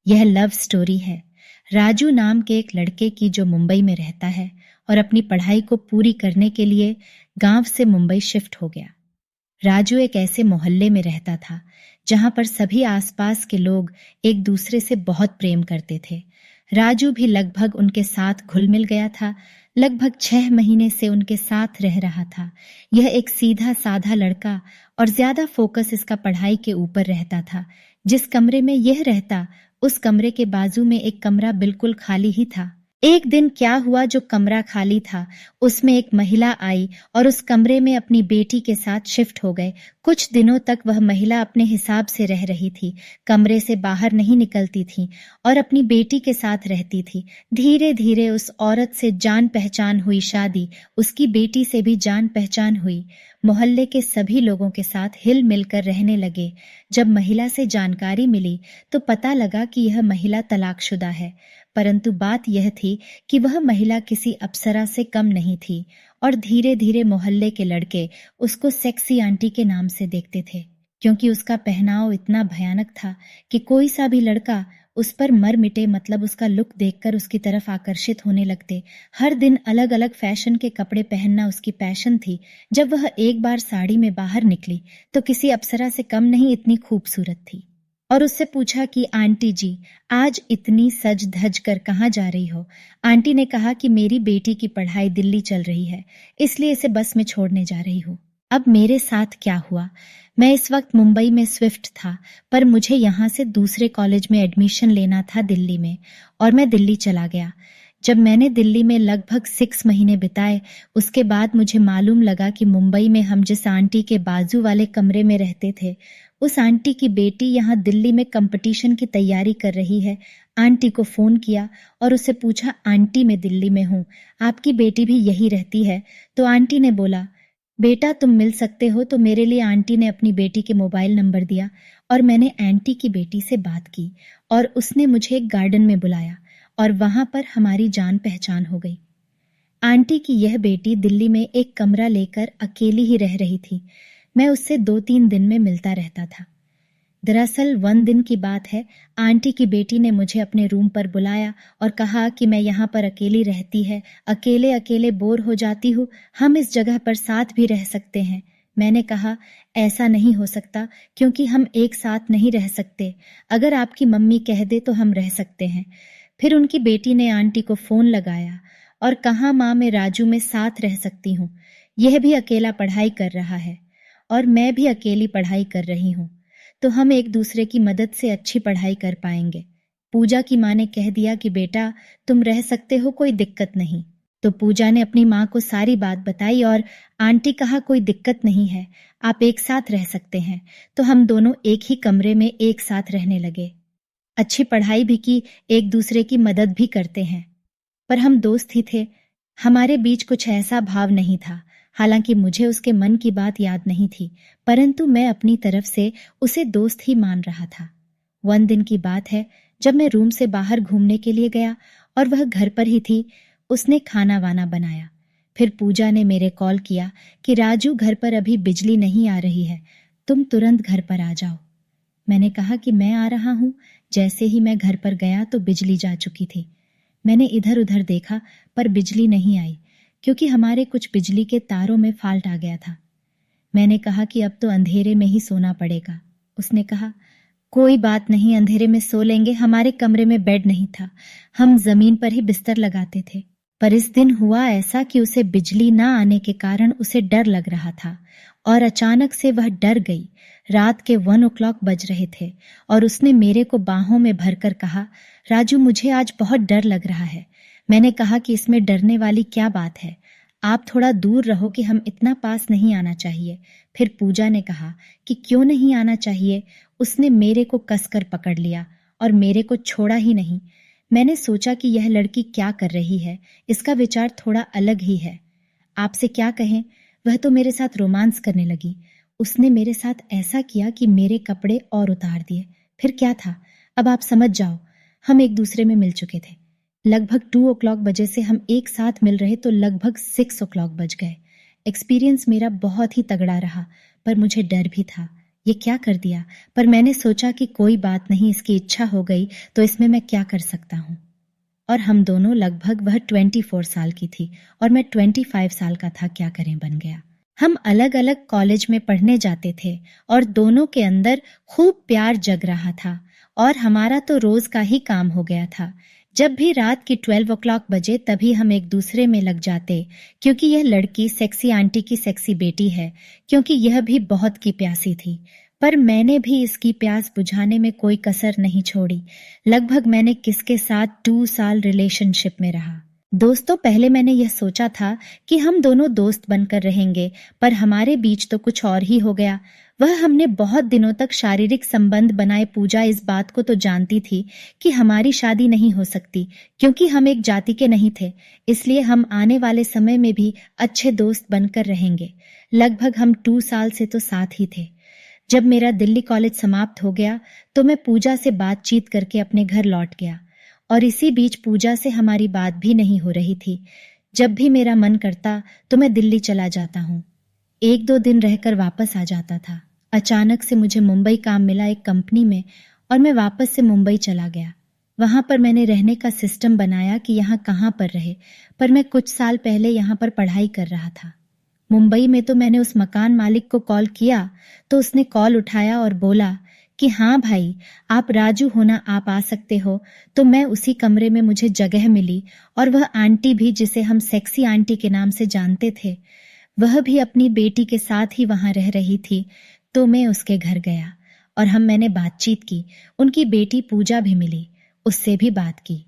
यह love story है राजू नाम के एक लड़के की जो मुंबई में रहता है और अपनी पढ़ाई को पूरी करने के लिए गांव से मुंबई शिफ्ट हो गया। राजू एक ऐसे मोहल्ले में रहता था जहां पर सभी आसपास के लोग एक दूसरे से बहुत प्रेम करते थे। राजू भी लगभग उनके साथ घुल मिल गया था। लगभग 6 महीने से उनके साथ रह रहा था। यह एक सीधा साधा लड़का और ज्यादा फोकस इसका पढ़ाई के ऊपर रहता था। जिस कमरे में यह रहता उस कमरे के बाजू में एक कमरा बिल्कुल खाली ही था। एक दिन क्या हुआ, जो कमरा खाली था उसमें एक महिला आई और उस कमरे में अपनी बेटी के साथ शिफ्ट हो गए। कुछ दिनों तक वह महिला अपने हिसाब से रह रही थी, कमरे से बाहर नहीं निकलती थी और अपनी बेटी के साथ रहती थी। धीरे धीरे उस औरत से जान पहचान हुई, शादी उसकी बेटी से भी जान पहचान हुई। मोहल्ले के सभी लोगों के साथ हिल मिलकर रहने लगे। जब महिला से जानकारी मिली तो पता लगा कि यह महिला तलाकशुदा है, परंतु बात यह थी कि वह महिला किसी अप्सरा से कम नहीं थी और धीरे धीरे मोहल्ले के लड़के उसको सेक्सी आंटी के नाम से देखते थे, क्योंकि उसका पहनाव इतना भयानक था कि कोई सा भी लड़का उस पर मर मिटे, मतलब उसका लुक देखकर उसकी तरफ आकर्षित होने लगते। हर दिन अलग अलग फैशन के कपड़े पहनना उसकी पैशन थी। जब वह एक बार साड़ी में बाहर निकली तो किसी अप्सरा से कम नहीं इतनी खूबसूरत थी। और उससे पूछा कि आंटी जी, आज इतनी सज धज कर कहाँ जा रही हो? आंटी ने कहा कि मेरी बेटी की पढ़ाई दिल्ली चल रही है, इसलिए इसे बस में छोड़ने जा रही हूँ। अब मेरे साथ क्या हुआ, मैं इस वक्त मुंबई में स्विफ्ट था, पर मुझे यहाँ से दूसरे कॉलेज में एडमिशन लेना था दिल्ली में, और मैं दिल्ली चला गया। जब मैंने दिल्ली में लगभग 6 महीने बिताए, उसके बाद मुझे मालूम लगा कि मुंबई में हम जिस आंटी के बाजू वाले कमरे में रहते थे, उस आंटी की बेटी यहाँ दिल्ली में कंपटीशन की तैयारी कर रही है। आंटी को फोन किया और उससे पूछा, आंटी मैं दिल्ली में हूँ, आपकी बेटी भी यही रहती है? तो आंटी ने बोला, बेटा तुम मिल सकते हो। तो मेरे लिए आंटी ने अपनी बेटी के मोबाइल नंबर दिया और मैंने आंटी की बेटी से बात की और उसने मुझे एक गार्डन में बुलाया और वहां पर हमारी जान पहचान हो गई। आंटी की यह बेटी दिल्ली में एक कमरा लेकर अकेली ही रह रही थी। मैं उससे 2-3 दिन में मिलता रहता था। दरअसल 1 दिन की बात है, आंटी की बेटी ने मुझे अपने रूम पर बुलाया और कहा कि मैं यहाँ पर अकेली रहती है, अकेले अकेले बोर हो जाती हूँ, हम इस जगह पर साथ भी रह सकते हैं। मैंने कहा, ऐसा नहीं हो सकता, क्योंकि हम एक साथ नहीं रह सकते। अगर आपकी मम्मी कह दे तो हम रह सकते हैं। फिर उनकी बेटी ने आंटी को फोन लगाया और कहा, माँ मैं राजू में साथ रह सकती हूँ, यह भी अकेला पढ़ाई कर रहा है और मैं भी अकेली पढ़ाई कर रही हूँ, तो हम एक दूसरे की मदद से अच्छी पढ़ाई कर पाएंगे। पूजा की माँ ने कह दिया कि बेटा तुम रह सकते हो, कोई दिक्कत नहीं। तो पूजा ने अपनी माँ को सारी बात बताई और आंटी कहा, कोई दिक्कत नहीं है, आप एक साथ रह सकते हैं। तो हम दोनों एक ही कमरे में एक साथ रहने लगे, अच्छी पढ़ाई भी की, एक दूसरे की मदद भी करते हैं। पर हम दोस्त ही थे, हमारे बीच कुछ ऐसा भाव नहीं था। हालांकि मुझे उसके मन की बात याद नहीं थी, परंतु मैं अपनी तरफ से उसे दोस्त ही मान रहा था। 1 दिन की बात है, जब मैं रूम से बाहर घूमने के लिए गया और वह घर पर ही थी। उसने खाना वाना बनाया। फिर पूजा ने मेरे कॉल किया कि राजू घर पर अभी बिजली नहीं आ रही है, तुम तुरंत घर पर आ जाओ। मैंने कहा कि मैं आ रहा हूँ। जैसे ही मैं घर पर गया तो बिजली जा चुकी थी। मैंने इधर उधर देखा पर बिजली नहीं आई, क्योंकि हमारे कुछ बिजली के तारों में फॉल्ट आ गया था। मैंने कहा कि अब तो अंधेरे में ही सोना पड़ेगा। उसने कहा, कोई बात नहीं, अंधेरे में सो लेंगे, हमारे कमरे में बेड नहीं था, हम जमीन पर ही बिस्तर लगाते थे। पर इस दिन हुआ ऐसा कि उसे बिजली ना आने के कारण उसे डर लग रहा था और अचानक से वह डर गई। रात के 1 o'clock बज रहे थे और उसने मेरे को बाहों में भरकर कहा, राजू मुझे आज बहुत डर लग रहा है। मैंने कहा कि इसमें डरने वाली क्या बात है, आप थोड़ा दूर रहो, कि हम इतना पास नहीं आना चाहिए। फिर पूजा ने कहा कि क्यों नहीं आना चाहिए। उसने मेरे को कसकर पकड़ लिया और मेरे को छोड़ा ही नहीं। मैंने सोचा कि यह लड़की क्या कर रही है, इसका विचार थोड़ा अलग ही है। आपसे क्या कहें, वह तो मेरे साथ रोमांस करने लगी। उसने मेरे साथ ऐसा किया कि मेरे कपड़े और उतार दिए। फिर क्या था, अब आप समझ जाओ। हम एक दूसरे में मिल चुके थे। लगभग 2 o'clock बजे से हम एक साथ मिल रहे तो लगभग 6 o'clock बज गए। एक्सपीरियंस मेरा बहुत ही तगड़ा रहा, पर मुझे डर भी था ये क्या कर दिया, पर मैंने सोचा कि कोई बात नहीं, इसकी इच्छा हो गई तो इसमें मैं क्या कर सकता हूँ। और हम दोनों लगभग, वह 24 साल की थी और मैं 25 साल का था, क्या करें बन गया। हम अलग अलग कॉलेज में पढ़ने जाते थे और दोनों के अंदर खूब प्यार जग रहा था और हमारा तो रोज का ही काम हो गया था। जब भी रात की 12 o'clock बजे तभी हम एक दूसरे में लग जाते, क्योंकि यह लड़की सेक्सी आंटी की सेक्सी बेटी है, क्योंकि यह भी बहुत की प्यासी थी। पर मैंने भी इसकी प्यास बुझाने में कोई कसर नहीं छोड़ी। लगभग मैंने किसके साथ 2 साल रिलेशनशिप में रहा। दोस्तों, पहले मैंने यह सोचा था कि हम दोनों दोस्त बनकर रहेंगे, पर हमारे बीच तो कुछ और ही हो गया। वह हमने बहुत दिनों तक शारीरिक संबंध बनाए। पूजा इस बात को तो जानती थी कि हमारी शादी नहीं हो सकती, क्योंकि हम एक जाति के नहीं थे, इसलिए हम आने वाले समय में भी अच्छे दोस्त बनकर रहेंगे। लगभग हम 2 साल से तो साथ ही थे। जब मेरा दिल्ली कॉलेज समाप्त हो गया तो मैं पूजा से बातचीत करके अपने घर लौट गया और इसी बीच पूजा से हमारी बात भी नहीं हो रही थी। जब भी मेरा मन करता तो मैं दिल्ली चला जाता हूँ, 1-2 दिन रहकर वापस आ जाता था। अचानक से मुझे मुंबई काम मिला एक कंपनी में और मैं वापस से मुंबई चला गया। वहां पर मैंने रहने का सिस्टम बनाया कि यहाँ कहाँ पर रहे, पर मैं कुछ साल पहले यहाँ पर पढ़ाई कर रहा था। मुंबई में तो मैंने उस मकान मालिक को कॉल किया तो उसने कॉल उठाया और बोला कि हाँ भाई, आप राजू हो ना, आप आ सकते हो। तो मैं उसी कमरे में मुझे जगह मिली और वह आंटी भी, जिसे हम सेक्सी आंटी के नाम से जानते थे, वह भी अपनी बेटी के साथ ही वहां रह रही थी। तो मैं उसके घर गया और मैंने बातचीत की। उनकी बेटी पूजा भी मिली, उससे भी बात की।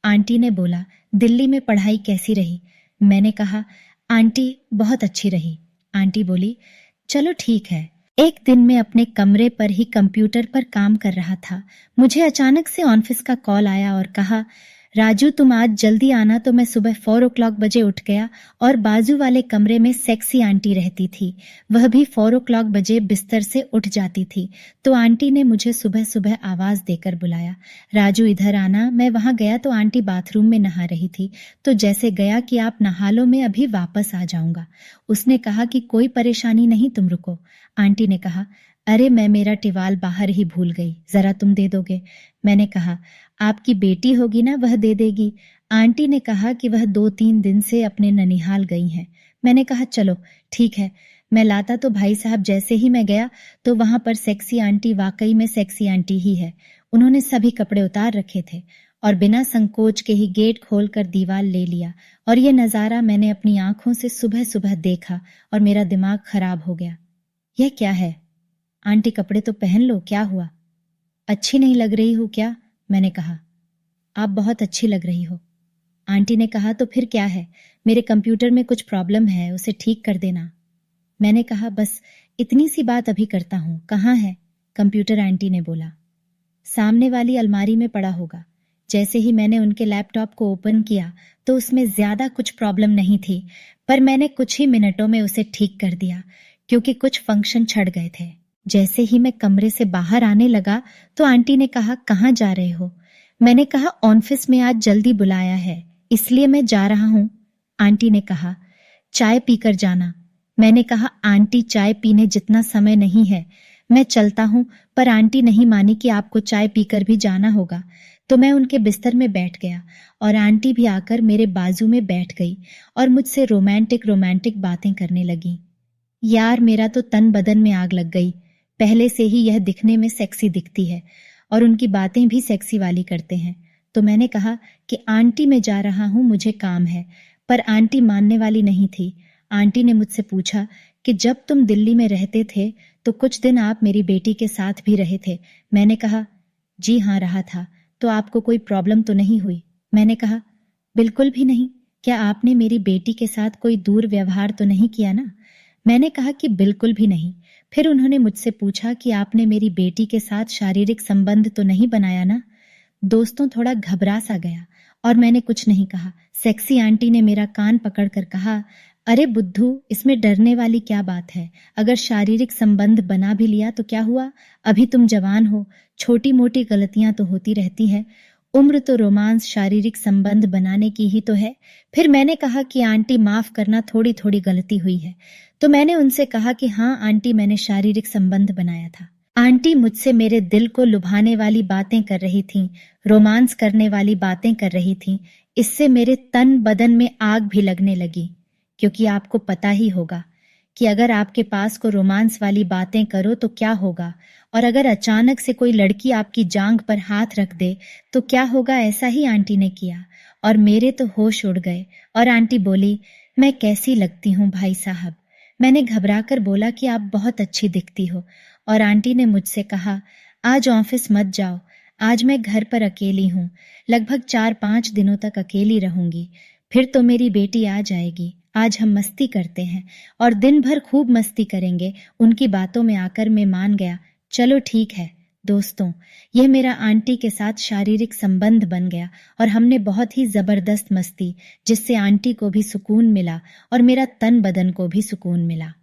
आंटी ने बोला, दिल्ली में पढ़ाई कैसी रही? मैंने कहा, आंटी बहुत अच्छी रही। आंटी बोली, चलो ठीक है। एक दिन मैं अपने कमरे पर ही कंप्यूटर पर काम कर रहा था। मुझे अचानक से ऑफिस का कॉल आया और कहा, राजू तुम आज जल्दी आना। तो मैं सुबह 4 o'clock बजे उठ गया और बाजू वाले कमरे में सेक्सी आंटी रहती थी। वह भी 4 o'clock बजे बिस्तर से उठ जाती थी। तो आंटी ने मुझे सुबह सुबह आवाज देकर बुलाया, राजू इधर आना। मैं वहां गया तो आंटी बाथरूम में नहा रही थी। तो जैसे गया कि आप नहा लो, मैं अभी वापस आ जाऊंगा। उसने कहा कि कोई परेशानी नहीं, तुम रुको। आंटी ने कहा, अरे मैं मेरा टिवाल बाहर ही भूल गई, जरा तुम दे दोगे? मैंने कहा, आपकी बेटी होगी ना, वह दे देगी। आंटी ने कहा कि वह 2-3 दिन से अपने ननिहाल गई हैं। मैंने कहा, चलो ठीक है, मैं लाता। तो भाई साहब, जैसे ही मैं गया तो वहां पर सेक्सी आंटी, वाकई में सेक्सी आंटी ही है। उन्होंने सभी कपड़े उतार रखे थे और बिना संकोच के ही गेट खोलकर दीवार ले लिया। और यह नजारा मैंने अपनी आंखों से सुबह सुबह देखा और मेरा दिमाग खराब हो गया। यह क्या है? आंटी कपड़े तो पहन लो, क्या हुआ? अच्छी नहीं लग रही हूं क्या? मैंने कहा, आप बहुत अच्छी लग रही हो। आंटी ने कहा, तो फिर क्या है? मेरे कंप्यूटर में कुछ प्रॉब्लम है, उसे ठीक कर देना। मैंने कहा, बस इतनी सी बात अभी करता हूं। कहाँ है कंप्यूटर? आंटी ने बोला, सामने वाली अलमारी में पड़ा होगा। जैसे ही मैंने उनके लैपटॉप को ओपन किया तो उसमें ज्यादा कुछ प्रॉब्लम नहीं थी, पर मैंने कुछ ही मिनटों में उसे ठीक कर दिया, क्योंकि कुछ फंक्शन छड़ गए थे। जैसे ही मैं कमरे से बाहर आने लगा तो आंटी ने कहा, कहाँ जा रहे हो? मैंने कहा, ऑफिस में आज जल्दी बुलाया है, इसलिए मैं जा रहा हूँ। आंटी ने कहा, चाय पीकर जाना। मैंने कहा, आंटी चाय पीने जितना समय नहीं है, मैं चलता हूँ। पर आंटी नहीं मानी कि आपको चाय पीकर भी जाना होगा। तो मैं उनके बिस्तर में बैठ गया और आंटी भी आकर मेरे बाजू में बैठ गई और मुझसे रोमांटिक रोमांटिक बातें करने लगी। यार, मेरा तो तन बदन में आग लग गई। पहले से ही यह दिखने में सेक्सी दिखती है और उनकी बातें भी सेक्सी वाली करते हैं। तो मैंने कहा कि आंटी मैं जा रहा हूँ, मुझे काम है। पर आंटी मानने वाली नहीं थी। आंटी ने मुझसे पूछा कि जब तुम दिल्ली में रहते थे तो कुछ दिन आप मेरी बेटी के साथ भी रहे थे। मैंने कहा, जी हाँ रहा था। तो आपको कोई प्रॉब्लम तो नहीं हुई? मैंने कहा, बिल्कुल भी नहीं। क्या आपने मेरी बेटी के साथ कोई दूर व्यवहार तो नहीं किया ना? मैंने कहा कि बिल्कुल भी नहीं। फिर उन्होंने मुझसे पूछा कि आपने मेरी बेटी के साथ शारीरिक संबंध तो नहीं बनाया ना? दोस्तों, थोड़ा घबरा सा गया और मैंने कुछ नहीं कहा। सेक्सी आंटी ने मेरा कान पकड़कर कहा, अरे बुद्धू, इसमें डरने वाली क्या बात है? अगर शारीरिक संबंध बना भी लिया तो क्या हुआ? अभी तुम जवान हो, छोटी मोटी गलतियां तो होती रहती हैं। उम्र तो रोमांस शारीरिक संबंध बनाने की ही तो है। फिर मैंने कहा कि आंटी माफ करना, थोड़ी थोड़ी गलती हुई है। तो मैंने उनसे कहा कि हाँ आंटी, मैंने शारीरिक संबंध बनाया था। आंटी मुझसे मेरे दिल को लुभाने वाली बातें कर रही थीं, रोमांस करने वाली बातें कर रही थीं। इससे मेरे तन बदन में आग भी लगने लगी, क्योंकि आपको पता ही होगा कि अगर आपके पास को रोमांस वाली बातें करो तो क्या होगा, और अगर अचानक से कोई लड़की आपकी जांघ पर हाथ रख दे तो क्या होगा। ऐसा ही आंटी ने किया और मेरे तो होश उड़ गए। और आंटी बोली, मैं कैसी लगती हूँ भाई साहब। मैंने घबराकर बोला कि आप बहुत अच्छी दिखती हो। और आंटी ने मुझसे कहा, आज ऑफिस मत जाओ, आज मैं घर पर अकेली हूँ, लगभग 4-5 दिनों तक अकेली रहूंगी। फिर तो मेरी बेटी आ जाएगी। आज हम मस्ती करते हैं और दिन भर खूब मस्ती करेंगे। उनकी बातों में आकर मैं मान गया, चलो ठीक है। दोस्तों, यह मेरा आंटी के साथ शारीरिक संबंध बन गया और हमने बहुत ही जबरदस्त मस्ती, जिससे आंटी को भी सुकून मिला और मेरा तन बदन को भी सुकून मिला।